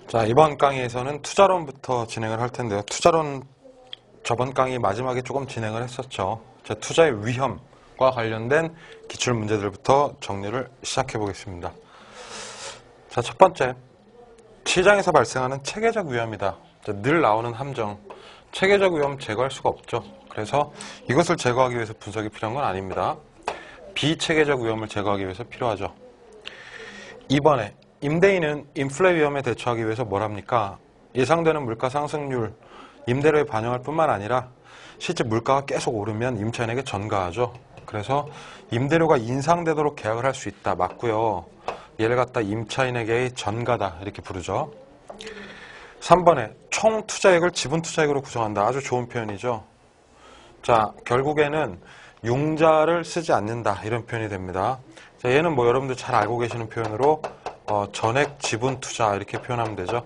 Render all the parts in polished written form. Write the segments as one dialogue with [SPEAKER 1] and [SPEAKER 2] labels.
[SPEAKER 1] 자, 이번 강의에서는 투자론부터 진행을 할 텐데요. 투자론 저번 강의 마지막에 조금 진행을 했었죠. 자, 투자의 위험과 관련된 기출 문제들부터 정리를 시작해 보겠습니다. 자, 첫 번째, 시장에서 발생하는 체계적 위험이다. 자, 늘 나오는 함정, 체계적 위험 제거할 수가 없죠. 그래서 이것을 제거하기 위해서 분석이 필요한 건 아닙니다. 비체계적 위험을 제거하기 위해서 필요하죠. 이번에 임대인은 인플레 위험에 대처하기 위해서 뭘 합니까? 예상되는 물가 상승률, 임대료에 반영할 뿐만 아니라 실제 물가가 계속 오르면 임차인에게 전가하죠. 그래서 임대료가 인상되도록 계약을 할 수 있다. 맞고요. 얘를 갖다 임차인에게의 전가다. 이렇게 부르죠. 3번에 총 투자액을 지분 투자액으로 구성한다. 아주 좋은 표현이죠. 자, 결국에는 융자를 쓰지 않는다. 이런 표현이 됩니다. 자, 얘는 뭐 여러분들 잘 알고 계시는 표현으로 전액 지분 투자 이렇게 표현하면 되죠.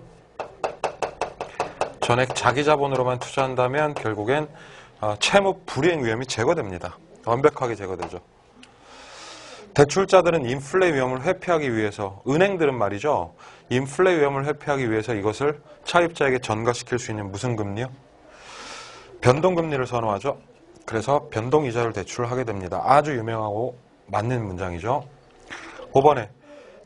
[SPEAKER 1] 전액 자기 자본으로만 투자한다면 결국엔 채무 불이행 위험이 제거됩니다. 완벽하게 제거되죠. 대출자들은 인플레 위험을 회피하기 위해서, 은행들은 말이죠. 인플레 위험을 회피하기 위해서 이것을 차입자에게 전가시킬 수 있는 무슨 금리요? 변동금리를 선호하죠. 그래서 변동이자를 대출하게 됩니다. 아주 유명하고 맞는 문장이죠. 5번에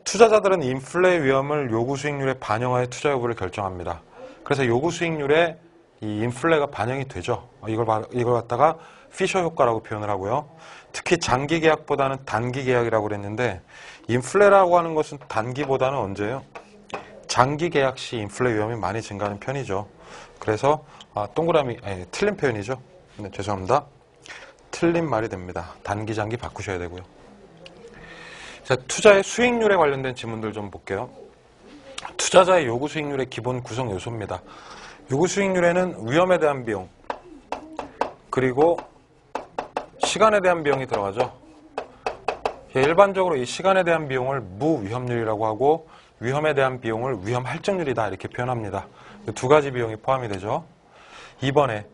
[SPEAKER 1] 투자자들은 인플레 위험을 요구 수익률에 반영하여 투자 여부를 결정합니다. 그래서 요구 수익률에 이 인플레가 반영이 되죠. 이걸 갖다가 피셔 효과라고 표현을 하고요. 특히 장기 계약보다는 단기 계약이라고 그랬는데 인플레라고 하는 것은 단기보다는 언제예요? 장기 계약 시 인플레 위험이 많이 증가하는 편이죠. 그래서 틀린 표현이죠. 네, 죄송합니다. 틀린 말이 됩니다. 단기 장기 바꾸셔야 되고요. 자, 투자의 수익률에 관련된 지문들 좀 볼게요. 투자자의 요구 수익률의 기본 구성 요소입니다. 요구 수익률에는 위험에 대한 비용, 그리고 시간에 대한 비용이 들어가죠. 일반적으로 이 시간에 대한 비용을 무위험률이라고 하고 위험에 대한 비용을 위험 할증률이다 이렇게 표현합니다. 두 가지 비용이 포함이 되죠. 이번에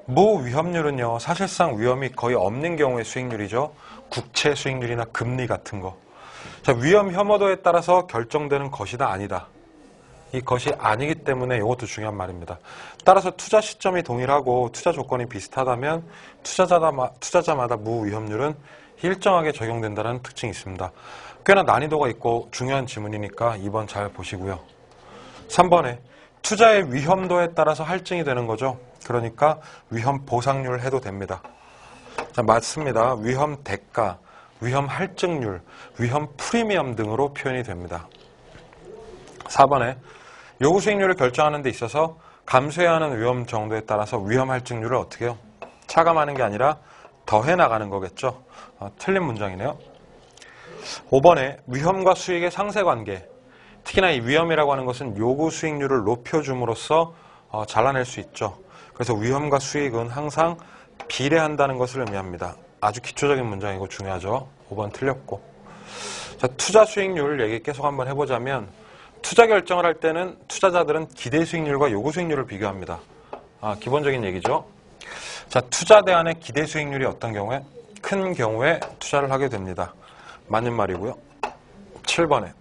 [SPEAKER 1] 무위험률은요, 사실상 위험이 거의 없는 경우의 수익률이죠. 국채 수익률이나 금리 같은 거. 자, 위험 혐오도에 따라서 결정되는 것이다 아니다. 이 것이 아니기 때문에 이것도 중요한 말입니다. 따라서 투자 시점이 동일하고 투자 조건이 비슷하다면 투자자마다 무위험률은 일정하게 적용된다는 특징이 있습니다. 꽤나 난이도가 있고 중요한 지문이니까 2번 잘 보시고요. 3번에 투자의 위험도에 따라서 할증이 되는 거죠. 그러니까 위험 보상률 해도 됩니다. 자, 맞습니다. 위험 대가, 위험 할증률, 위험 프리미엄 등으로 표현이 됩니다. 4번에 요구 수익률을 결정하는 데 있어서 감수해야 하는 위험 정도에 따라서 위험 할증률을 어떻게 해요? 차감하는 게 아니라 더해 나가는 거겠죠. 틀린 문장이네요. 5번에 위험과 수익의 상세관계. 특히나 이 위험이라고 하는 것은 요구 수익률을 높여줌으로써 잘라낼 수 있죠. 그래서 위험과 수익은 항상 비례한다는 것을 의미합니다. 아주 기초적인 문장이고 중요하죠. 5번 틀렸고. 자, 투자 수익률 얘기 계속 한번 해보자면 투자 결정을 할 때는 투자자들은 기대 수익률과 요구 수익률을 비교합니다. 기본적인 얘기죠. 자, 투자 대안의 기대 수익률이 어떤 경우에? 큰 경우에 투자를 하게 됩니다. 맞는 말이고요. 7번에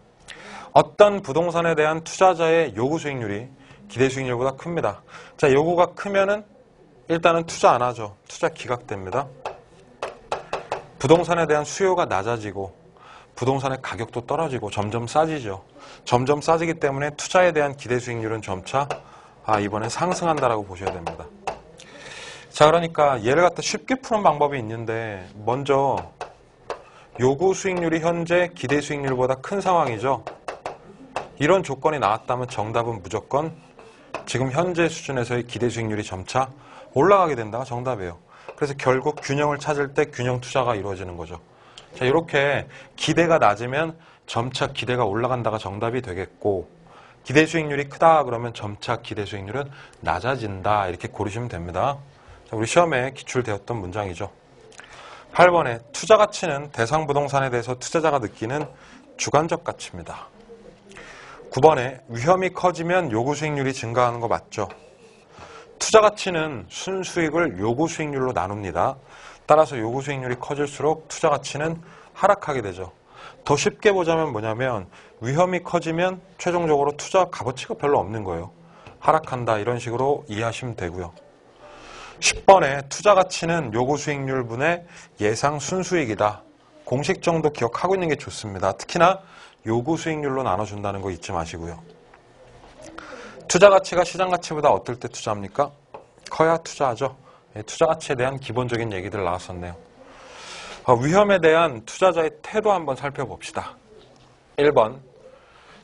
[SPEAKER 1] 어떤 부동산에 대한 투자자의 요구 수익률이 기대 수익률보다 큽니다. 자, 요구가 크면은 일단은 투자 안 하죠. 투자 기각됩니다. 부동산에 대한 수요가 낮아지고 부동산의 가격도 떨어지고 점점 싸지죠. 점점 싸지기 때문에 투자에 대한 기대 수익률은 점차 이번엔 상승한다라고 보셔야 됩니다. 자, 그러니까 얘를 갖다 쉽게 푸는 방법이 있는데 먼저 요구 수익률이 현재 기대 수익률보다 큰 상황이죠. 이런 조건이 나왔다면 정답은 무조건 지금 현재 수준에서의 기대 수익률이 점차 올라가게 된다가 정답이에요. 그래서 결국 균형을 찾을 때 균형 투자가 이루어지는 거죠. 자, 이렇게 기대가 낮으면 점차 기대가 올라간다가 정답이 되겠고, 기대 수익률이 크다 그러면 점차 기대 수익률은 낮아진다 이렇게 고르시면 됩니다. 자, 우리 시험에 기출되었던 문장이죠. 8번에 투자 가치는 대상 부동산에 대해서 투자자가 느끼는 주관적 가치입니다. 9번에 위험이 커지면 요구 수익률이 증가하는 거 맞죠? 투자 가치는 순수익을 요구 수익률로 나눕니다. 따라서 요구 수익률이 커질수록 투자 가치는 하락하게 되죠. 더 쉽게 보자면 뭐냐면 위험이 커지면 최종적으로 투자 값어치가 별로 없는 거예요. 하락한다 이런 식으로 이해하시면 되고요. 10번에 투자 가치는 요구 수익률 분의 예상 순수익이다. 공식 정도 기억하고 있는 게 좋습니다. 특히나 요구 수익률로 나눠준다는 거 잊지 마시고요. 투자 가치가 시장 가치보다 어떨 때 투자합니까? 커야 투자하죠. 투자 가치에 대한 기본적인 얘기들 나왔었네요. 위험에 대한 투자자의 태도 한번 살펴봅시다. 1번,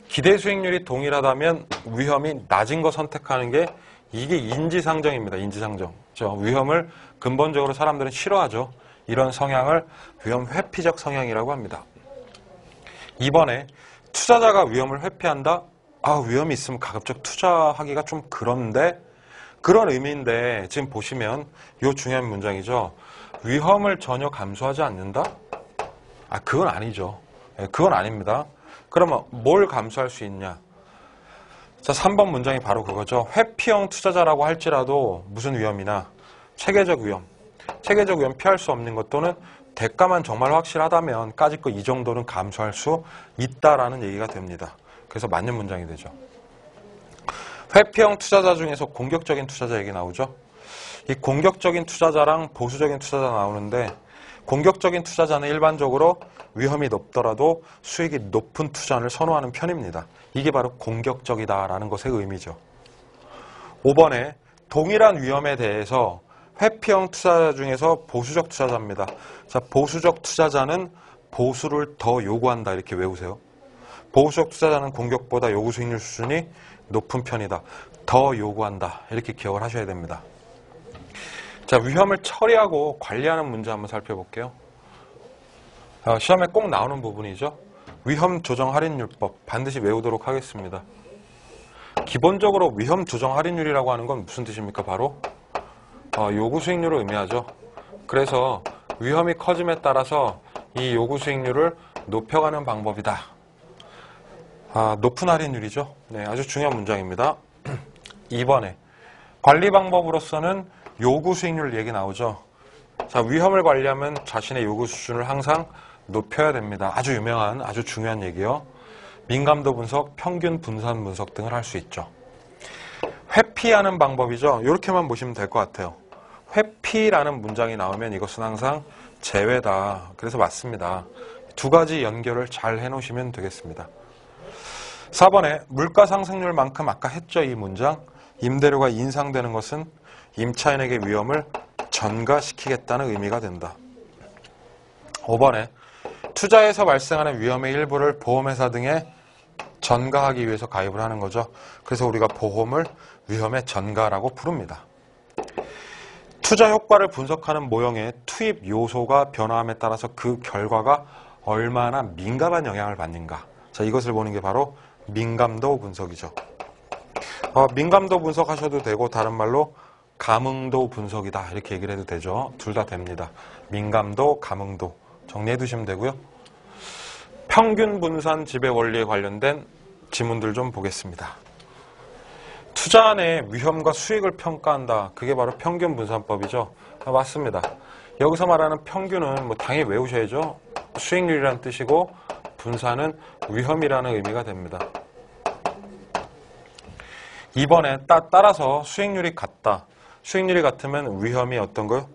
[SPEAKER 1] 기대 수익률이 동일하다면 위험이 낮은 거 선택하는 게 이게 인지상정입니다. 인지상정. 위험을 근본적으로 사람들은 싫어하죠. 이런 성향을 위험 회피적 성향이라고 합니다. 2번에 투자자가 위험을 회피한다? 위험이 있으면 가급적 투자하기가 좀 그런데 그런 의미인데 지금 보시면 이 중요한 문장이죠. 위험을 전혀 감수하지 않는다? 그건 아니죠. 그건 아닙니다. 그러면 뭘 감수할 수 있냐? 자, 3번 문장이 바로 그거죠. 회피형 투자자라고 할지라도 무슨 위험이나 체계적 위험 피할 수 없는 것 또는 대가만 정말 확실하다면 까짓 거 이 정도는 감수할 수 있다라는 얘기가 됩니다. 그래서 맞는 문장이 되죠. 회피형 투자자 중에서 공격적인 투자자 얘기 나오죠. 이 공격적인 투자자랑 보수적인 투자자 나오는데 공격적인 투자자는 일반적으로 위험이 높더라도 수익이 높은 투자를 선호하는 편입니다. 이게 바로 공격적이다라는 것의 의미죠. 5번에 동일한 위험에 대해서 회피형 투자자 중에서 보수적 투자자입니다. 자, 보수적 투자자는 보수를 더 요구한다 이렇게 외우세요. 보수적 투자자는 공격보다 요구 수익률 수준이 높은 편이다. 더 요구한다. 이렇게 기억을 하셔야 됩니다. 자, 위험을 처리하고 관리하는 문제 한번 살펴볼게요. 시험에 꼭 나오는 부분이죠. 위험 조정 할인율법 반드시 외우도록 하겠습니다. 기본적으로 위험 조정 할인율이라고 하는 건 무슨 뜻입니까? 바로 요구 수익률을 의미하죠. 그래서 위험이 커짐에 따라서 이 요구 수익률을 높여가는 방법이다. 높은 할인율이죠. 네, 아주 중요한 문장입니다. 2번에 관리 방법으로서는 요구 수익률 얘기 나오죠. 자, 위험을 관리하면 자신의 요구 수준을 항상 높여야 됩니다. 아주 유명한, 아주 중요한 얘기요. 민감도 분석, 평균 분산 분석 등을 할 수 있죠. 회피하는 방법이죠. 이렇게만 보시면 될 것 같아요. 회피라는 문장이 나오면 이것은 항상 제외다. 그래서 맞습니다. 두 가지 연결을 잘 해놓으시면 되겠습니다. 4번에 물가 상승률만큼 아까 했죠. 이 문장. 임대료가 인상되는 것은 임차인에게 위험을 전가시키겠다는 의미가 된다. 5번에 투자에서 발생하는 위험의 일부를 보험회사 등에 전가하기 위해서 가입을 하는 거죠. 그래서 우리가 보험을 위험의 전가라고 부릅니다. 투자 효과를 분석하는 모형의 투입 요소가 변화함에 따라서 그 결과가 얼마나 민감한 영향을 받는가. 자, 이것을 보는 게 바로 민감도 분석이죠. 민감도 분석하셔도 되고 다른 말로 감응도 분석이다 이렇게 얘기를 해도 되죠. 둘 다 됩니다. 민감도, 감응도 정리해 두시면 되고요. 평균 분산 지배 원리에 관련된 지문들 좀 보겠습니다. 투자 안에 위험과 수익을 평가한다. 그게 바로 평균 분산법이죠. 맞습니다. 여기서 말하는 평균은 당연히 외우셔야죠. 수익률이라는 뜻이고 분산은 위험이라는 의미가 됩니다. 2번에 따라서 수익률이 같다. 수익률이 같으면 위험이 어떤 거요?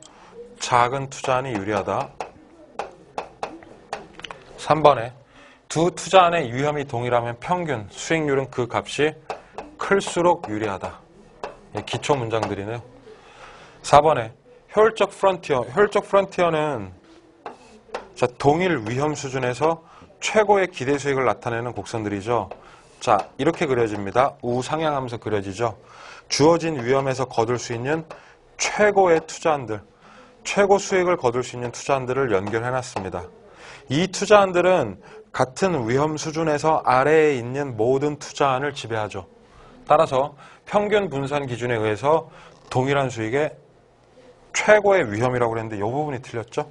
[SPEAKER 1] 작은 투자안이 유리하다. 3번에 두 투자안의 위험이 동일하면 평균 수익률은 그 값이 클수록 유리하다. 기초 문장들이네요. 4번에 효율적 프론티어. 효율적 프론티어는 동일 위험 수준에서 최고의 기대 수익을 나타내는 곡선들이죠. 자, 이렇게 그려집니다. 우상향하면서 그려지죠. 주어진 위험에서 거둘 수 있는 최고의 투자안들, 최고 수익을 거둘 수 있는 투자안들을 연결해놨습니다. 이 투자안들은 같은 위험 수준에서 아래에 있는 모든 투자안을 지배하죠. 따라서 평균 분산 기준에 의해서 동일한 수익의 최고의 위험이라고 그랬는데 이 부분이 틀렸죠.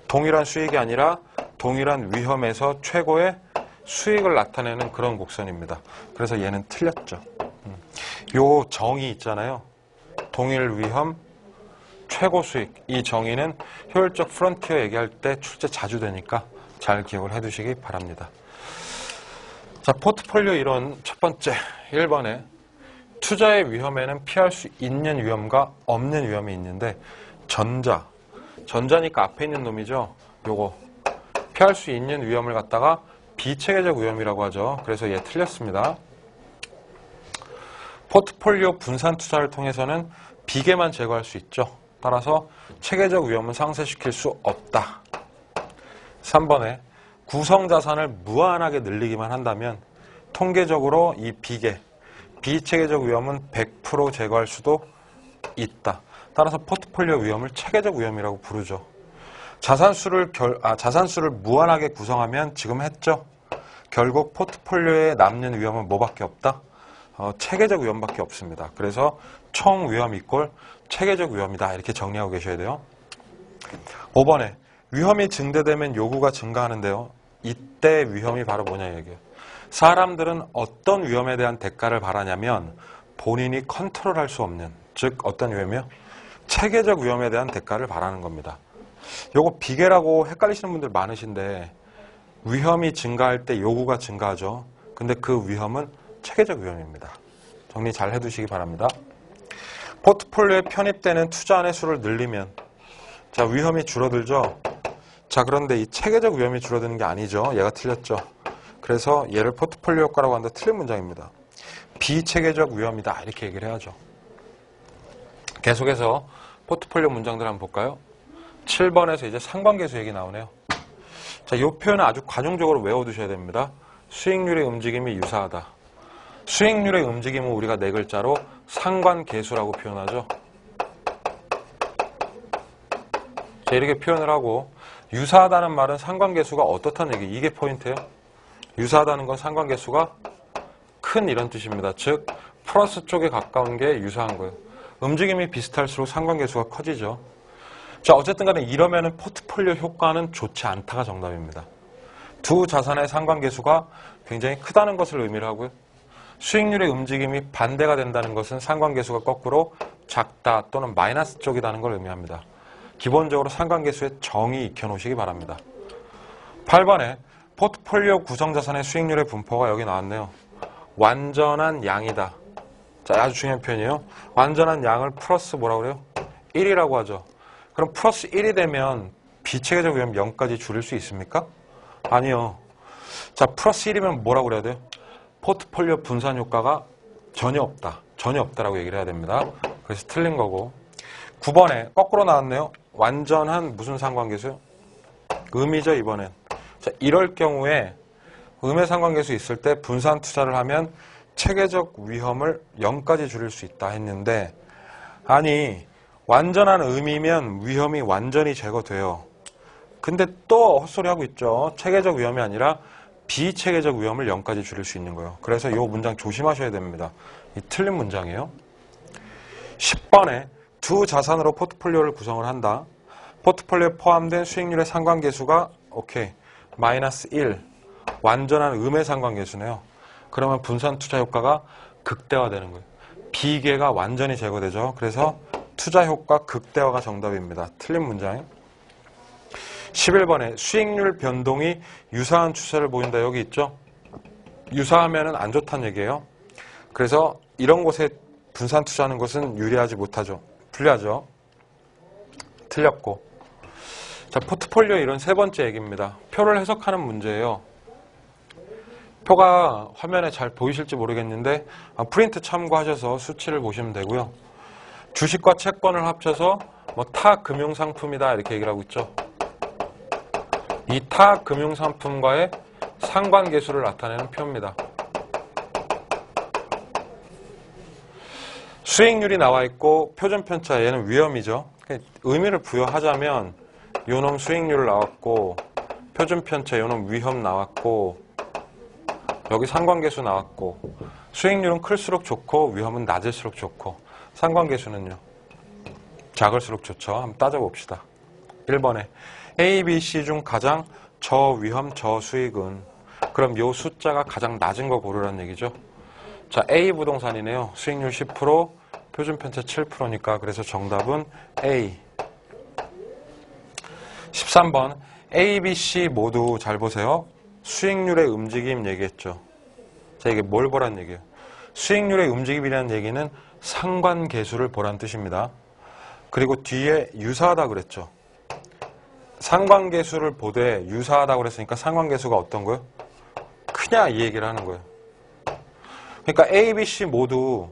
[SPEAKER 1] 동일한 수익이 아니라 동일한 위험에서 최고의 수익을 나타내는 그런 곡선입니다. 그래서 얘는 틀렸죠. 요 정의 있잖아요. 동일 위험, 최고 수익. 이 정의는 효율적 프론티어 얘기할 때 출제 자주 되니까 잘 기억을 해두시기 바랍니다. 자, 포트폴리오 이론 첫 번째 1번에 투자의 위험에는 피할 수 있는 위험과 없는 위험이 있는데 전자니까 앞에 있는 놈이죠. 요거 피할 수 있는 위험을 갖다가 비체계적 위험이라고 하죠. 그래서 얘 틀렸습니다. 포트폴리오 분산 투자를 통해서는 비계만 제거할 수 있죠. 따라서 체계적 위험은 상쇄시킬 수 없다. 3번에 구성자산을 무한하게 늘리기만 한다면 통계적으로 이 비체계적 위험은 100% 제거할 수도 있다. 따라서 포트폴리오 위험을 체계적 위험이라고 부르죠. 자산수를 무한하게 구성하면 지금 했죠. 결국 포트폴리오에 남는 위험은 뭐밖에 없다? 체계적 위험밖에 없습니다. 그래서 총 위험 이꼴 체계적 위험이다. 이렇게 정리하고 계셔야 돼요. 5번에 위험이 증대되면 요구가 증가하는데요. 이때 위험이 바로 뭐냐 얘기예요. 사람들은 어떤 위험에 대한 대가를 바라냐면 본인이 컨트롤할 수 없는, 즉 어떤 위험이요? 체계적 위험에 대한 대가를 바라는 겁니다. 요거 비계라고 헷갈리시는 분들 많으신데 위험이 증가할 때 요구가 증가하죠. 근데 그 위험은 체계적 위험입니다. 정리 잘 해두시기 바랍니다. 포트폴리오에 편입되는 투자안의 수를 늘리면 자, 위험이 줄어들죠. 자, 그런데 이 체계적 위험이 줄어드는 게 아니죠. 얘가 틀렸죠. 그래서 얘를 포트폴리오 효과라고 하는데 틀린 문장입니다. 비체계적 위험이다. 이렇게 얘기를 해야죠. 계속해서 포트폴리오 문장들 한번 볼까요? 7번에서 이제 상관계수 얘기 나오네요. 자, 이 표현은 아주 관용적으로 외워두셔야 됩니다. 수익률의 움직임이 유사하다. 수익률의 움직임은 우리가 네 글자로 상관계수라고 표현하죠. 자, 이렇게 표현을 하고 유사하다는 말은 상관계수가 어떻다는 얘기, 이게 포인트예요. 유사하다는 건 상관계수가 큰 이런 뜻입니다. 즉 플러스 쪽에 가까운 게 유사한 거예요. 움직임이 비슷할수록 상관계수가 커지죠. 자, 어쨌든 간에 이러면은 포트폴리오 효과는 좋지 않다가 정답입니다. 두 자산의 상관계수가 굉장히 크다는 것을 의미를 하고요. 수익률의 움직임이 반대가 된다는 것은 상관계수가 거꾸로 작다 또는 마이너스 쪽이라는 걸 의미합니다. 기본적으로 상관계수의 정의 익혀놓으시기 바랍니다. 8번에 포트폴리오 구성자산의 수익률의 분포가 여기 나왔네요. 완전한 양이다. 자, 아주 중요한 표현이에요. 완전한 양을 플러스 뭐라고 그래요? 1이라고 하죠. 그럼 플러스 1이 되면 비체계적 위험 0까지 줄일 수 있습니까? 아니요. 자, 플러스 1이면 뭐라고 그래야 돼요? 포트폴리오 분산 효과가 전혀 없다. 전혀 없다라고 얘기를 해야 됩니다. 그래서 틀린 거고. 9번에 거꾸로 나왔네요. 완전한 무슨 상관계수요? 음이죠, 이번엔. 자, 이럴 경우에 음의 상관계수 있을 때 분산 투자를 하면 체계적 위험을 0까지 줄일 수 있다 했는데 아니 완전한 음이면 위험이 완전히 제거돼요. 근데 또 헛소리하고 있죠. 체계적 위험이 아니라 비체계적 위험을 0까지 줄일 수 있는 거예요. 그래서 이 문장 조심하셔야 됩니다. 이 틀린 문장이에요. 10번에 두 자산으로 포트폴리오를 구성을 한다. 포트폴리오에 포함된 수익률의 상관계수가 오케이 마이너스 1 완전한 음의 상관계수네요. 그러면 분산 투자 효과가 극대화되는 거예요. 비계가 완전히 제거되죠. 그래서 투자 효과 극대화가 정답입니다. 틀린 문장. 11번에 수익률 변동이 유사한 추세를 보인다. 여기 있죠. 유사하면 안 좋다는 얘기예요. 그래서 이런 곳에 분산 투자하는 것은 유리하지 못하죠. 불리하죠. 틀렸고. 자, 포트폴리오 이론 세 번째 얘기입니다. 표를 해석하는 문제예요. 표가 화면에 잘 보이실지 모르겠는데 프린트 참고하셔서 수치를 보시면 되고요. 주식과 채권을 합쳐서 뭐 타 금융상품이다 이렇게 얘기를 하고 있죠. 이 타 금융상품과의 상관계수를 나타내는 표입니다. 수익률이 나와 있고 표준편차 얘는 위험이죠. 의미를 부여하자면 요놈 수익률 나왔고 표준편차 요놈 위험 나왔고 여기 상관계수 나왔고 수익률은 클수록 좋고 위험은 낮을수록 좋고 상관계수는요 작을수록 좋죠. 한번 따져봅시다. 1번에 A, B, C 중 가장 저위험 저수익은 그럼 요 숫자가 가장 낮은 거 고르라는 얘기죠. 자, A 부동산이네요. 수익률 10% 표준편차 7%니까 그래서 정답은 A. 13번 A, B, C 모두 잘 보세요. 수익률의 움직임 얘기했죠. 자, 이게 뭘 보란 얘기예요? 수익률의 움직임이라는 얘기는 상관계수를 보란 뜻입니다. 그리고 뒤에 유사하다 그랬죠. 상관계수를 보되 유사하다고 그랬으니까 상관계수가 어떤 거예요? 크냐 이 얘기를 하는 거예요. 그러니까 A, B, C 모두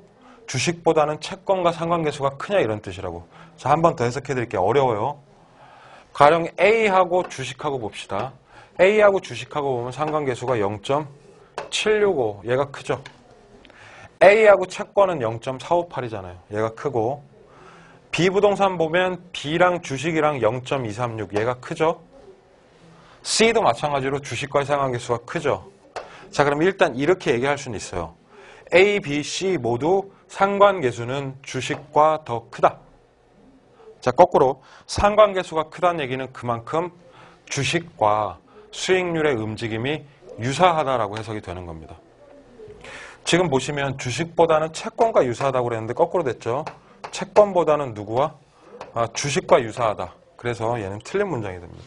[SPEAKER 1] 주식보다는 채권과 상관계수가 크냐 이런 뜻이라고. 자, 한 번 더 해석해 드릴게요. 어려워요. 가령 A하고 주식하고 봅시다. A하고 주식하고 보면 상관계수가 0.765 얘가 크죠. A하고 채권은 0.458이잖아요. 얘가 크고 B 부동산 보면 B랑 주식이랑 0.236 얘가 크죠. C도 마찬가지로 주식과의 상관계수가 크죠. 자, 그럼 일단 이렇게 얘기할 수는 있어요. A, B, C 모두 상관계수는 주식과 더 크다. 자, 거꾸로 상관계수가 크다는 얘기는 그만큼 주식과 수익률의 움직임이 유사하다라고 해석이 되는 겁니다. 지금 보시면 주식보다는 채권과 유사하다고 그랬는데 거꾸로 됐죠. 채권보다는 누구와? 주식과 유사하다. 그래서 얘는 틀린 문장이 됩니다.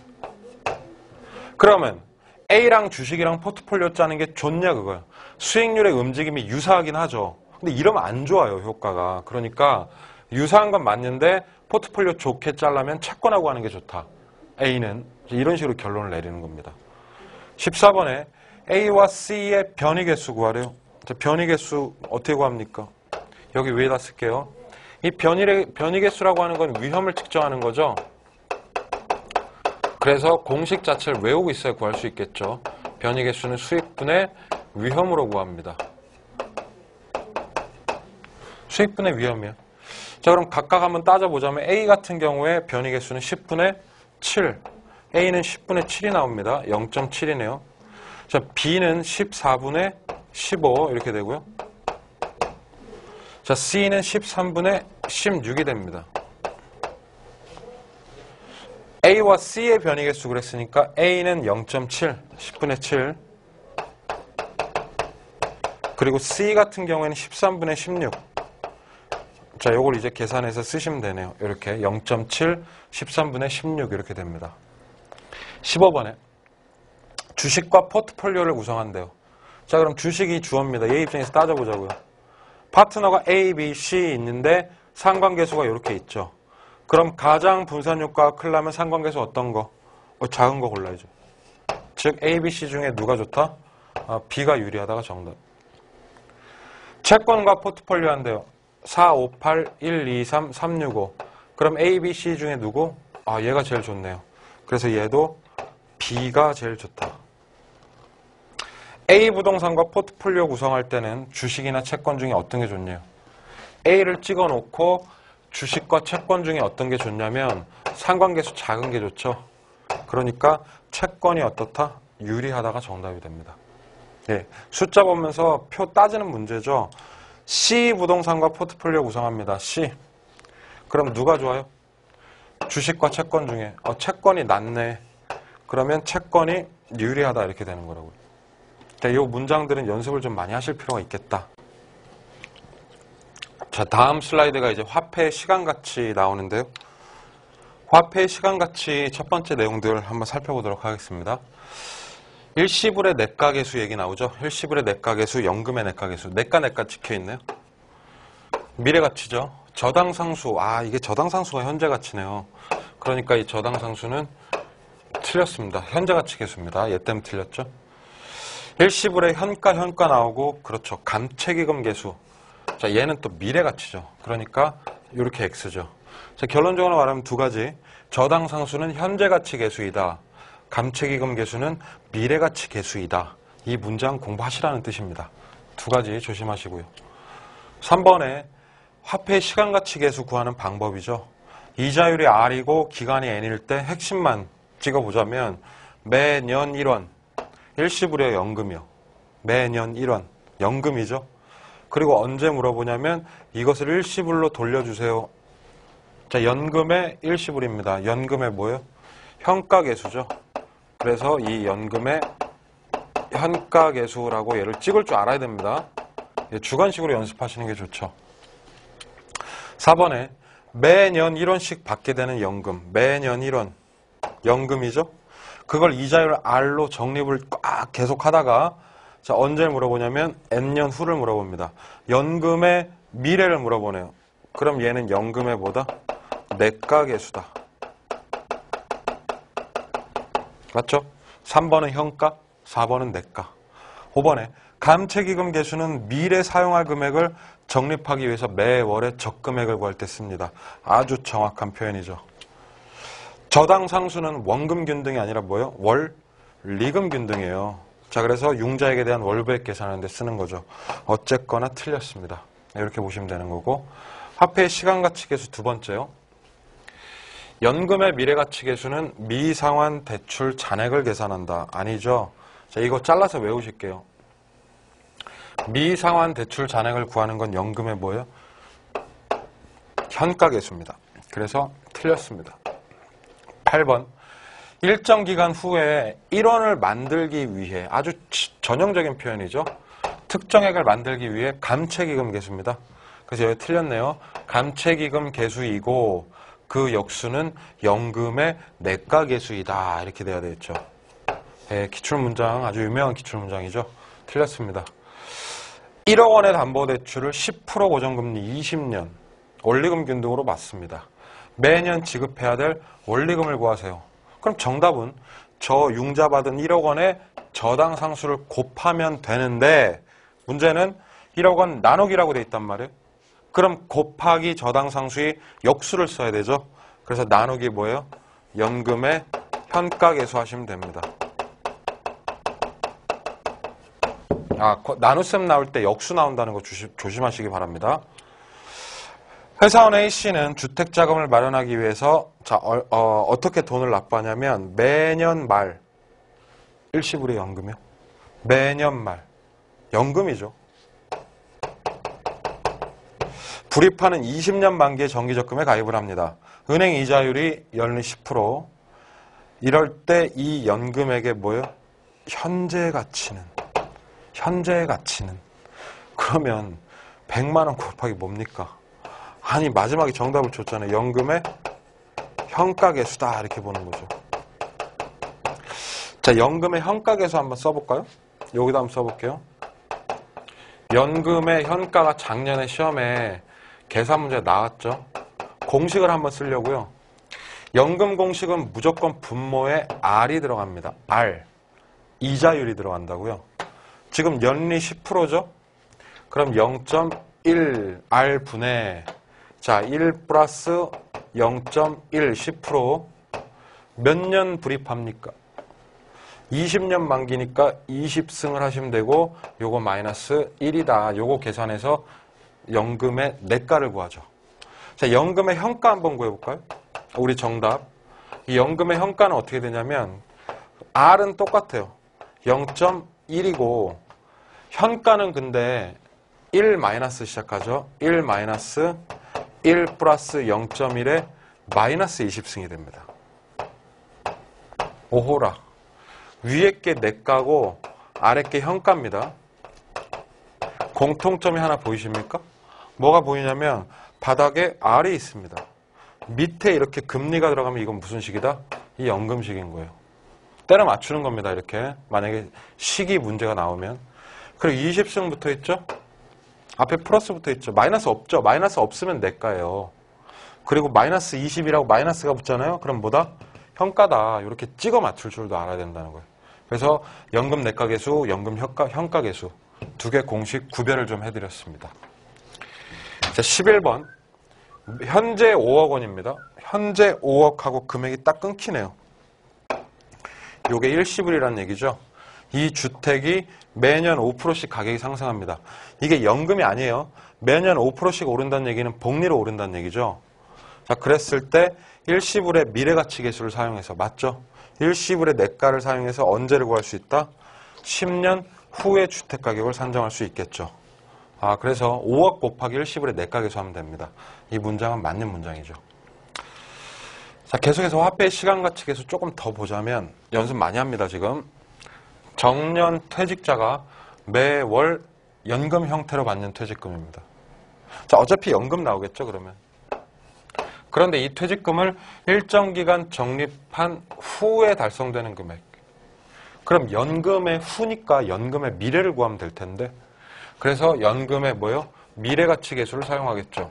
[SPEAKER 1] 그러면 A랑 주식이랑 포트폴리오 짜는 게 좋냐 그거야. 수익률의 움직임이 유사하긴 하죠. 근데 이러면 안 좋아요, 효과가. 그러니까 유사한 건 맞는데 포트폴리오 좋게 짜려면 채권하고 하는 게 좋다. A는 이런 식으로 결론을 내리는 겁니다. 14번에 A와 C의 변이개수 구하래요. 자, 변이개수 어떻게 구합니까? 여기 위에다 쓸게요. 이 변이개수라고 하는 건 위험을 측정하는 거죠. 그래서 공식 자체를 외우고 있어야 구할 수 있겠죠. 변이개수는 수익분의 위험으로 구합니다. 수익분의 위험이요. 자, 그럼 각각 한번 따져보자면 A 같은 경우에 변이개수는 10분의 7. A는 10분의 7이 나옵니다. 0.7이네요. 자, B는 14분의 15 이렇게 되고요. 자, C는 13분의 16이 됩니다. A와 C의 변이개수 그랬으니까 A는 0.7, 10분의 7. 그리고 C 같은 경우에는 13분의 16. 자, 요걸 이제 계산해서 쓰시면 되네요. 이렇게 0.7, 13분의 16 이렇게 됩니다. 15번에 주식과 포트폴리오를 구성한대요. 자, 그럼 주식이 주어입니다. 얘 입장에서 따져보자고요. 파트너가 A, B, C 있는데 상관계수가 이렇게 있죠. 그럼 가장 분산효과가 크려면 상관계수 어떤 거? 작은 거 골라야죠. 즉 A, B, C 중에 누가 좋다? B가 유리하다가 정답. 채권과 포트폴리오 한대요. 4, 5, 8, 1, 2, 3, 3, 6, 5. 그럼 A, B, C 중에 누구? 얘가 제일 좋네요. 그래서 얘도 B가 제일 좋다. A 부동산과 포트폴리오 구성할 때는 주식이나 채권 중에 어떤 게 좋냐요? A를 찍어놓고 주식과 채권 중에 어떤 게 좋냐면 상관계수 작은 게 좋죠. 그러니까 채권이 어떻다? 유리하다가 정답이 됩니다. 예, 숫자 보면서 표 따지는 문제죠. C 부동산과 포트폴리오 구성합니다. C. 그럼 누가 좋아요? 주식과 채권 중에 채권이 낫네. 그러면 채권이 유리하다 이렇게 되는 거라고요. 이 문장들은 연습을 좀 많이 하실 필요가 있겠다. 자, 다음 슬라이드가 이제 화폐의 시간가치 나오는데요. 화폐의 시간가치 첫 번째 내용들 한번 살펴보도록 하겠습니다. 일시불의 내가계수 얘기 나오죠. 일시불의 내가계수, 연금의 내가계수. 내가 찍혀있네요. 미래가치죠. 저당상수. 이게 저당상수가 현재가치네요. 그러니까 이 저당상수는 틀렸습니다. 현재가치 계수입니다. 얘 때문에 틀렸죠. 일시불의 현가 나오고, 그렇죠. 감채기금 계수. 자, 얘는 또 미래가치죠. 그러니까 이렇게 X죠. 자, 결론적으로 말하면 두 가지. 저당상수는 현재가치 계수이다. 감채기금 계수는 미래가치 계수이다. 이 문장 공부하시라는 뜻입니다. 두 가지 조심하시고요. 3번에 화폐의 시간가치 계수 구하는 방법이죠. 이자율이 R이고 기간이 N일 때 핵심만 찍어보자면 매년 1원, 일시불이요 연금이요. 매년 1원, 연금이죠. 그리고 언제 물어보냐면 이것을 일시불로 돌려주세요. 자, 연금의 일시불입니다. 연금의 뭐예요? 현가계수죠. 그래서 이 연금의 현가계수라고 얘를 찍을 줄 알아야 됩니다. 주관식으로 연습하시는 게 좋죠. 4번에 매년 1원씩 받게 되는 연금. 매년 1원. 연금이죠. 그걸 이자율 R로 적립을 꽉 계속 하다가 자, 언제 물어보냐면 N년 후를 물어봅니다. 연금의 미래를 물어보네요. 그럼 얘는 연금의 뭐다? 내가계수다. 맞죠? 3번은 현가, 4번은 내가. 5번에 감채기금 계수는 미래 사용할 금액을 적립하기 위해서 매월의 적금액을 구할 때 씁니다. 아주 정확한 표현이죠. 저당 상수는 원금 균등이 아니라 뭐예요? 원리금 균등이에요. 자, 그래서 융자액에 대한 월부액 계산하는 데 쓰는 거죠. 어쨌거나 틀렸습니다. 이렇게 보시면 되는 거고. 화폐의 시간가치 계수 두 번째요. 연금의 미래가치 계수는 미상환 대출 잔액을 계산한다. 아니죠. 자, 이거 잘라서 외우실게요. 미상환 대출 잔액을 구하는 건 연금의 뭐예요? 현가계수입니다. 그래서 틀렸습니다. 8번. 일정 기간 후에 1원을 만들기 위해 아주 전형적인 표현이죠. 특정액을 만들기 위해 감채기금 계수입니다. 그래서 여기 틀렸네요. 감채기금 계수이고 그 역수는 연금의 내가계수이다. 이렇게 돼야 되겠죠. 네, 기출문장 아주 유명한 기출문장이죠. 틀렸습니다. 1억 원의 담보대출을 10% 고정금리 20년 원리금 균등으로 맞습니다. 매년 지급해야 될 원리금을 구하세요. 그럼 정답은 저 융자 받은 1억 원의 저당 상수를 곱하면 되는데 문제는 1억 원 나누기라고 돼 있단 말이에요. 그럼 곱하기 저당 상수의 역수를 써야 되죠. 그래서 나누기 뭐예요? 연금의 현가계수 하시면 됩니다. 나눗셈 나올 때 역수 나온다는 거 조심하시기 바랍니다. 회사원 A씨는 주택자금을 마련하기 위해서 어떻게 돈을 납부하냐면 매년 말 일시불의 연금이요. 매년 말 연금이죠. 불입하는 20년 만기의 정기적금에 가입을 합니다. 은행 이자율이 연리 10%. 이럴 때 이 연금액의 뭐예요? 현재 가치는 그러면 100만 원 곱하기 뭡니까? 아니 마지막에 정답을 줬잖아요. 연금의 현가계수다 이렇게 보는 거죠. 자, 연금의 현가계수 한번 써볼까요? 여기다 한번 써볼게요. 연금의 현가가 작년에 시험에 계산 문제 나왔죠. 공식을 한번 쓰려고요. 연금 공식은 무조건 분모에 R이 들어갑니다. R. 이자율이 들어간다고요. 지금 연리 10%죠? 그럼 0.1 R분의 자, 1 플러스 0.1 10% 몇 년 불입합니까? 20년 만기니까 20승을 하시면 되고 요거 마이너스 1이다. 요거 계산해서 연금의 내가를 구하죠. 자, 연금의 현가 한번 구해볼까요? 우리 정답. 이 연금의 현가는 어떻게 되냐면 R은 똑같아요. 0.1이고 현가는 근데 1 마이너스 시작하죠. 1 마이너스 1 플러스 0.1에 마이너스 20승이 됩니다. 오호라. 위에 게 내가고 아래 게 현가입니다. 공통점이 하나 보이십니까? 뭐가 보이냐면 바닥에 R이 있습니다. 밑에 이렇게 금리가 들어가면 이건 무슨 식이다? 이 연금식인 거예요. 때려 맞추는 겁니다. 이렇게 만약에 식이 문제가 나오면. 그리고 20승 붙어 있죠? 앞에 플러스 붙어 있죠? 마이너스 없죠? 마이너스 없으면 내가예요. 그리고 마이너스 20이라고 마이너스가 붙잖아요? 그럼 뭐다? 현가다. 이렇게 찍어 맞출 줄도 알아야 된다는 거예요. 그래서 연금 내가계수, 연금 현가계수 두 개 공식 구별을 좀 해드렸습니다. 자, 11번. 현재 5억 원입니다. 현재 5억하고 금액이 딱 끊기네요. 요게 일시불이라는 얘기죠. 이 주택이 매년 5%씩 가격이 상승합니다. 이게 연금이 아니에요. 매년 5%씩 오른다는 얘기는 복리로 오른다는 얘기죠. 자, 그랬을 때 일시불의 미래가치 계수를 사용해서 맞죠? 일시불의 내가를 사용해서 언제를 구할 수 있다? 10년 후에 주택가격을 산정할 수 있겠죠. 그래서 5억 곱하기 일시불의 내가계수 하면 됩니다. 이 문장은 맞는 문장이죠. 자, 계속해서 화폐의 시간가치 계수 조금 더 보자면 연습 많이 합니다, 지금. 정년 퇴직자가 매월 연금 형태로 받는 퇴직금입니다. 자, 어차피 연금 나오겠죠, 그러면. 그런데 이 퇴직금을 일정 기간 적립한 후에 달성되는 금액. 그럼 연금의 후니까 연금의 미래를 구하면 될 텐데, 그래서 연금의 뭐요? 미래가치계수를 사용하겠죠.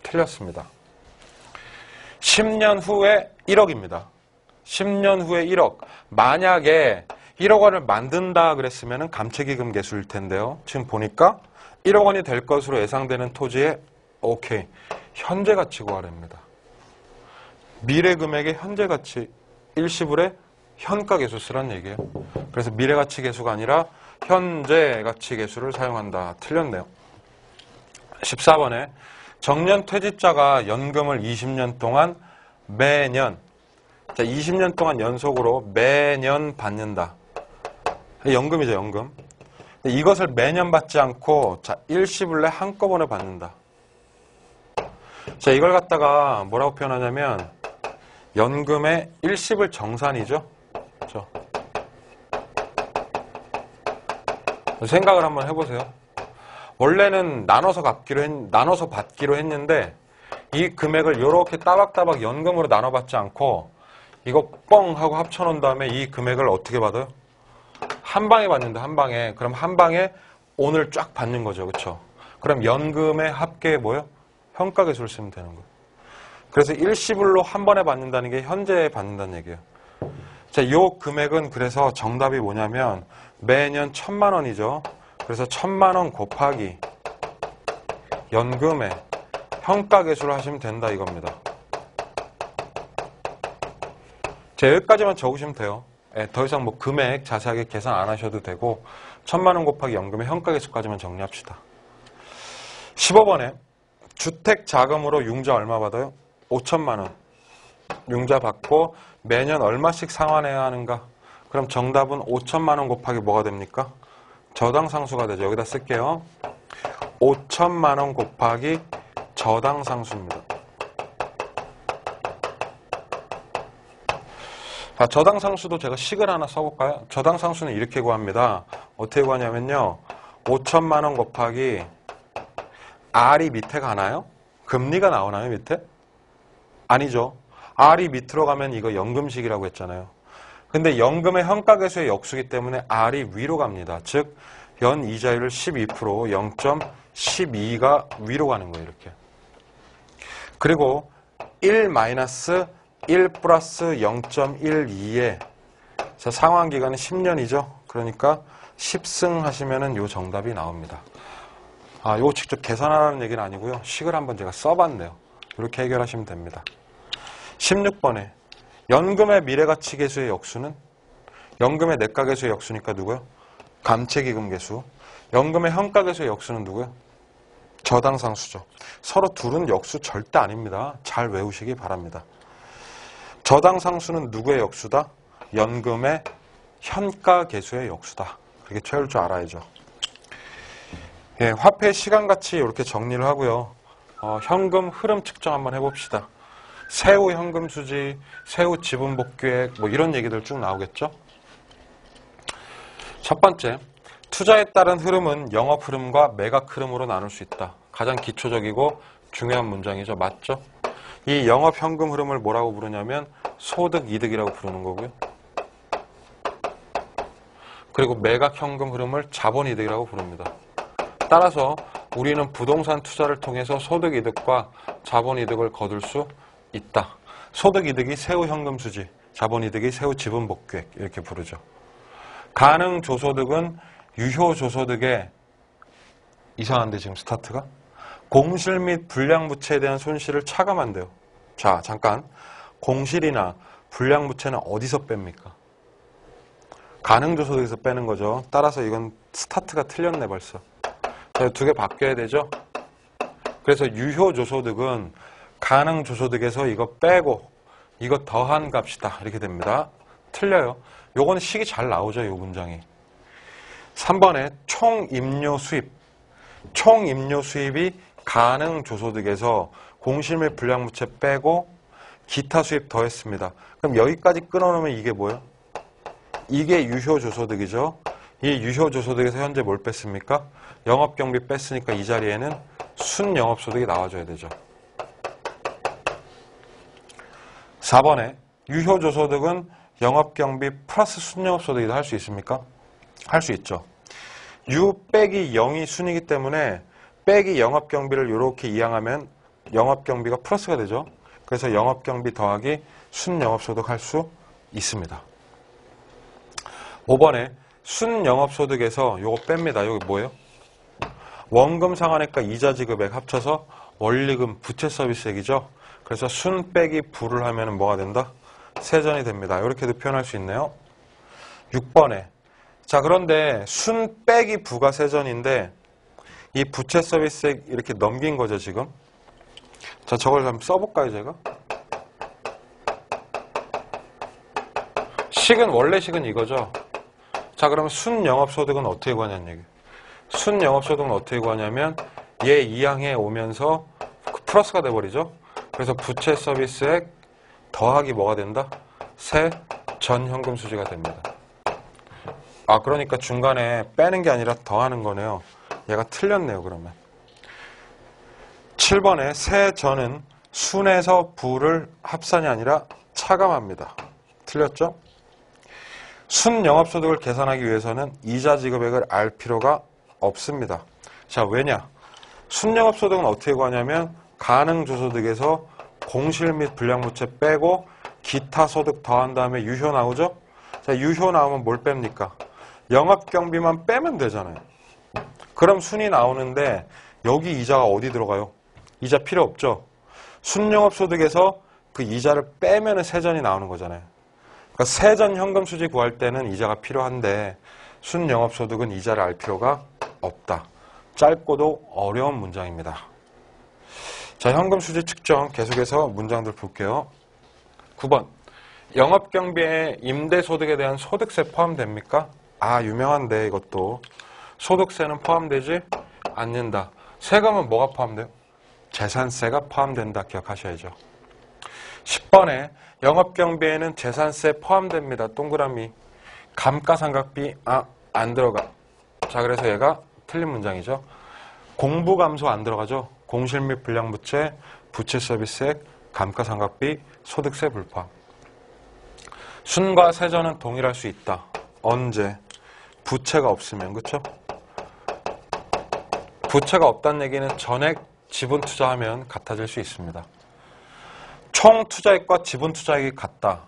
[SPEAKER 1] 틀렸습니다. 10년 후에 1억입니다. 10년 후에 1억. 만약에 1억 원을 만든다 그랬으면 감채기금 계수일 텐데요. 지금 보니까 1억 원이 될 것으로 예상되는 토지의 오케이. 현재 가치 구하랍니다. 미래 금액의 현재 가치 일시불의 현가 계수 쓰란 얘기예요. 그래서 미래 가치 계수가 아니라 현재 가치 계수를 사용한다. 틀렸네요. 14번에 정년 퇴직자가 연금을 20년 동안 매년, 자, 20년 동안 연속으로 매년 받는다. 연금이죠, 연금. 이것을 매년 받지 않고, 자, 일시불내 한꺼번에 받는다. 자, 이걸 갖다가 뭐라고 표현하냐면, 연금의 일시불 정산이죠. 그렇죠? 생각을 한번 해보세요. 원래는 나눠서 받기로 했는데 이 금액을 이렇게 따박따박 연금으로 나눠받지 않고 이거 뻥 하고 합쳐놓은 다음에 이 금액을 어떻게 받아요? 한 방에 받는다. 한 방에. 그럼 한 방에 오늘 쫙 받는 거죠. 그렇죠? 그럼 연금의 합계에 뭐예요? 현가계수를 쓰면 되는 거예요. 그래서 일시불로 한 번에 받는다는 게 현재에 받는다는 얘기예요. 자, 이 금액은 그래서 정답이 뭐냐면 매년 1,000만 원이죠. 그래서 1,000만 원 곱하기 연금의 현가계수를 하시면 된다 이겁니다. 자, 여기까지만 적으시면 돼요. 더 이상 뭐 금액 자세하게 계산 안 하셔도 되고 1,000만 원 곱하기 연금의 현가계수까지만 정리합시다. 15번에 주택 자금으로 융자 얼마 받아요? 5,000만 원. 융자 받고 매년 얼마씩 상환해야 하는가? 그럼 정답은 5,000만 원 곱하기 뭐가 됩니까? 저당상수가 되죠. 여기다 쓸게요. 5,000만 원 곱하기 저당상수입니다. 자, 저당상수도 제가 식을 하나 써볼까요? 저당상수는 이렇게 구합니다. 어떻게 구하냐면요. 5,000만 원 곱하기 R이 밑에 가나요? 금리가 나오나요, 밑에? 아니죠. R이 밑으로 가면 이거 연금식이라고 했잖아요. 근데 연금의 현가계수의 역수기 때문에 R이 위로 갑니다. 즉, 연 이자율을 12%, 0.12가 위로 가는 거예요, 이렇게. 그리고 1 플러스 0.12에 상환기간은 10년이죠. 그러니까 10승 하시면은 요 정답이 나옵니다. 아, 요거 직접 계산하라는 얘기는 아니고요. 식을 한번 제가 써봤네요. 이렇게 해결하시면 됩니다. 16번에 연금의 미래가치계수의 역수는 연금의 내가계수의 역수니까 누구요? 감채기금 계수. 연금의 현가계수의 역수는 누구요? 저당상수죠. 서로 둘은 역수 절대 아닙니다. 잘 외우시기 바랍니다. 저당상수는 누구의 역수다? 연금의 현가계수의 역수다. 그렇게 채울 줄 알아야죠. 예, 화폐 시간가치 이렇게 정리를 하고요. 현금 흐름 측정 한번 해봅시다. 세후 현금 수지, 세후 지분 복귀액 뭐 이런 얘기들 쭉 나오겠죠. 첫 번째, 투자에 따른 흐름은 영업 흐름과 매각 흐름으로 나눌 수 있다. 가장 기초적이고 중요한 문장이죠. 맞죠? 이 영업 현금 흐름을 뭐라고 부르냐면 소득 이득이라고 부르는 거고요. 그리고 매각 현금 흐름을 자본 이득이라고 부릅니다. 따라서 우리는 부동산 투자를 통해서 소득 이득과 자본 이득을 거둘 수 있다. 소득 이득이 세후 현금 수지, 자본 이득이 세후 지분 복귀액 이렇게 부르죠. 가능 조소득은 유효 조소득에 이상한데 지금 스타트가 공실 및 불량부채에 대한 손실을 차감한대요. 자, 잠깐. 공실이나 불량부채는 어디서 뺍니까? 가능조소득에서 빼는 거죠. 따라서 이건 스타트가 틀렸네 벌써. 두 개 바뀌어야 되죠. 그래서 유효조소득은 가능조소득에서 이거 빼고 이거 더한 값이다. 이렇게 됩니다. 틀려요. 요거는 식이 잘 나오죠. 요 문장이. 3번에 총임료 수입. 총임료 수입이 가능조소득에서 공실 및 불량부채 빼고 기타 수입 더했습니다. 그럼 여기까지 끊어놓으면 이게 뭐예요? 이게 유효조소득이죠. 이 유효조소득에서 현재 뭘 뺐습니까? 영업경비 뺐으니까 이 자리에는 순영업소득이 나와줘야 되죠. 4번에 유효조소득은 영업경비 플러스 순영업소득이다 할 수 있습니까? 할 수 있죠. U 빼기 0이 순이기 때문에 빼기 영업경비를 이렇게 이항하면 영업경비가 플러스가 되죠. 그래서 영업경비 더하기 순영업소득 할 수 있습니다. 5번에 순영업소득에서 요거 뺍니다. 여기 뭐예요? 원금 상환액과 이자 지급액 합쳐서 원리금 부채 서비스액이죠. 그래서 순 빼기 부를 하면 뭐가 된다? 세전이 됩니다. 이렇게도 표현할 수 있네요. 6번에 자 그런데 순 빼기 부가 세전인데 이 부채 서비스액 이렇게 넘긴 거죠 지금. 자 저걸 한번 써볼까요 제가? 식은 원래 식은 이거죠. 자 그러면 순영업소득은 어떻게 구하냐는 얘기. 순영업소득은 어떻게 구하냐면 얘 이항에 오면서 플러스가 돼버리죠. 그래서 부채 서비스액 더하기 뭐가 된다? 세 전 현금 수지가 됩니다. 아 그러니까 중간에 빼는 게 아니라 더하는 거네요. 얘가 틀렸네요 그러면. 7번에 세 전은 순에서 부를 합산이 아니라 차감합니다. 틀렸죠? 순영업소득을 계산하기 위해서는 이자 지급액을 알 필요가 없습니다. 자 왜냐? 순영업소득은 어떻게 구하냐면 가능조소득에서 공실 및 불량부채 빼고 기타 소득 더한 다음에 유효 나오죠? 자 유효 나오면 뭘 뺍니까? 영업경비만 빼면 되잖아요. 그럼 순이 나오는데 여기 이자가 어디 들어가요? 이자 필요 없죠? 순영업소득에서 그 이자를 빼면 세전이 나오는 거잖아요. 그러니까 세전 현금 수지 구할 때는 이자가 필요한데 순영업소득은 이자를 알 필요가 없다. 짧고도 어려운 문장입니다. 자, 현금 수지 측정 계속해서 문장들 볼게요. 9번. 영업경비에 임대소득에 대한 소득세 포함됩니까? 아, 유명한데 이것도. 소득세는 포함되지 않는다. 세금은 뭐가 포함돼요? 재산세가 포함된다. 기억하셔야죠. 10번에 영업경비에는 재산세 포함됩니다. 동그라미. 감가상각비 안 들어가. 자 그래서 얘가 틀린 문장이죠. 공부감소 안 들어가죠. 공실 및 불량부채, 부채 서비스액, 감가상각비, 소득세 불포함. 순과 세전은 동일할 수 있다. 언제? 부채가 없으면. 그렇죠? 부채가 없다는 얘기는 전액 지분 투자하면 같아질 수 있습니다. 총 투자액과 지분 투자액이 같다.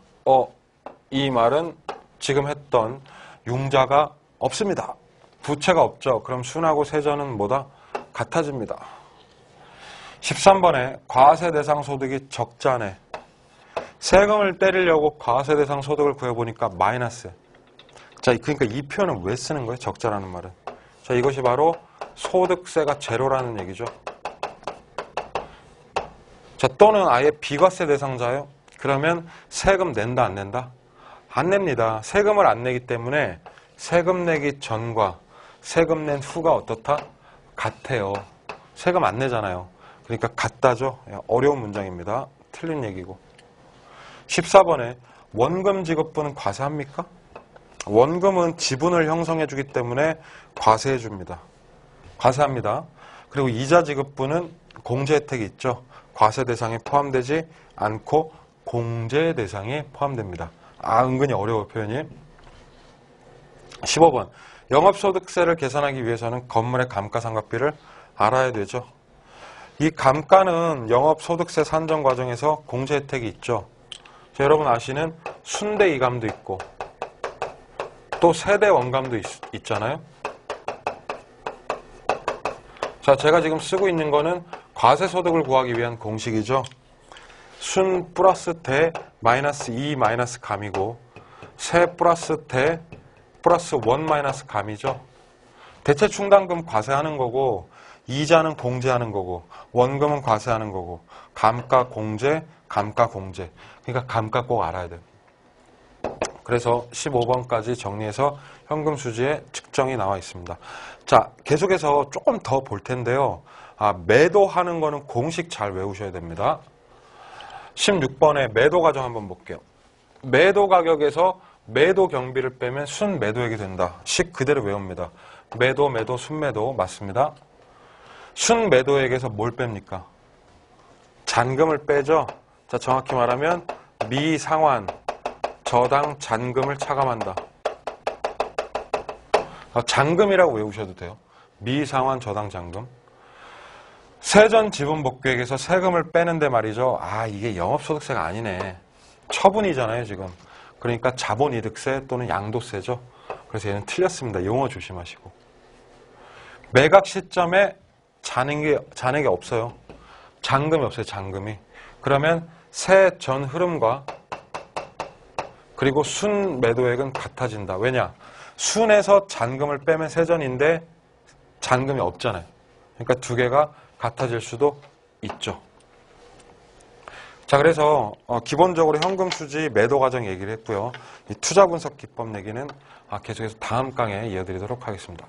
[SPEAKER 1] 이 말은 지금 했던 융자가 없습니다. 부채가 없죠. 그럼 순하고 세전은 뭐다? 같아집니다. 13번에 과세 대상 소득이 적자네. 세금을 때리려고 과세 대상 소득을 구해보니까 마이너스. 자, 그러니까 이 표현은 왜 쓰는 거예요? 적자라는 말은. 자, 이것이 바로 소득세가 제로라는 얘기죠. 자, 또는 아예 비과세 대상자예요. 그러면 세금 낸다, 안 낸다? 안 냅니다. 세금을 안 내기 때문에 세금 내기 전과 세금 낸 후가 어떻다? 같아요. 세금 안 내잖아요. 그러니까 같다죠. 어려운 문장입니다. 틀린 얘기고. 14번에 원금 지급분은 과세합니까? 원금은 지분을 형성해 주기 때문에 과세해 줍니다. 과세합니다. 그리고 이자 지급분은 공제 혜택이 있죠. 과세 대상에 포함되지 않고 공제 대상에 포함됩니다. 은근히 어려워 표현이. 15번. 영업소득세를 계산하기 위해서는 건물의 감가상각비를 알아야 되죠. 이 감가는 영업소득세 산정 과정에서 공제 혜택이 있죠. 자, 여러분 아시는 순대 이감도 있고 또 세대 원감도 있잖아요. 자, 제가 지금 쓰고 있는 거는 과세소득을 구하기 위한 공식이죠. 순 플러스 대 마이너스 2 마이너스 감이고 세 플러스 대 플러스 1 마이너스 감이죠. 대체 충당금 과세하는 거고 이자는 공제하는 거고 원금은 과세하는 거고 감가 공제, 감가 공제. 그러니까 감가 꼭 알아야 돼요. 그래서 15번까지 정리해서 현금 수지의 측정이 나와 있습니다. 자, 계속해서 조금 더 볼 텐데요. 매도하는 거는 공식 잘 외우셔야 됩니다. 16번에 매도 과정 한번 볼게요. 매도 가격에서 매도 경비를 빼면 순 매도액이 된다. 식 그대로 외웁니다. 매도, 매도, 순매도 맞습니다. 순 매도액에서 뭘 뺍니까? 잔금을 빼죠. 자, 정확히 말하면 미상환 저당 잔금을 차감한다. 잔금이라고 외우셔도 돼요. 미상환 저당 잔금. 세전 지분 복귀액에서 세금을 빼는데 말이죠. 이게 영업소득세가 아니네. 처분이잖아요, 지금. 그러니까 자본이득세 또는 양도세죠. 그래서 얘는 틀렸습니다. 용어 조심하시고. 매각 시점에 잔액이 없어요. 잔금이 없어요, 잔금이. 그러면 세전 흐름과 그리고 순 매도액은 같아진다. 왜냐? 순에서 잔금을 빼면 세전인데 잔금이 없잖아요. 그러니까 두 개가 같아질 수도 있죠. 자, 그래서 기본적으로 현금 수지 매도 과정 얘기를 했고요. 이 투자 분석 기법 얘기는 계속해서 다음 강의에 이어드리도록 하겠습니다.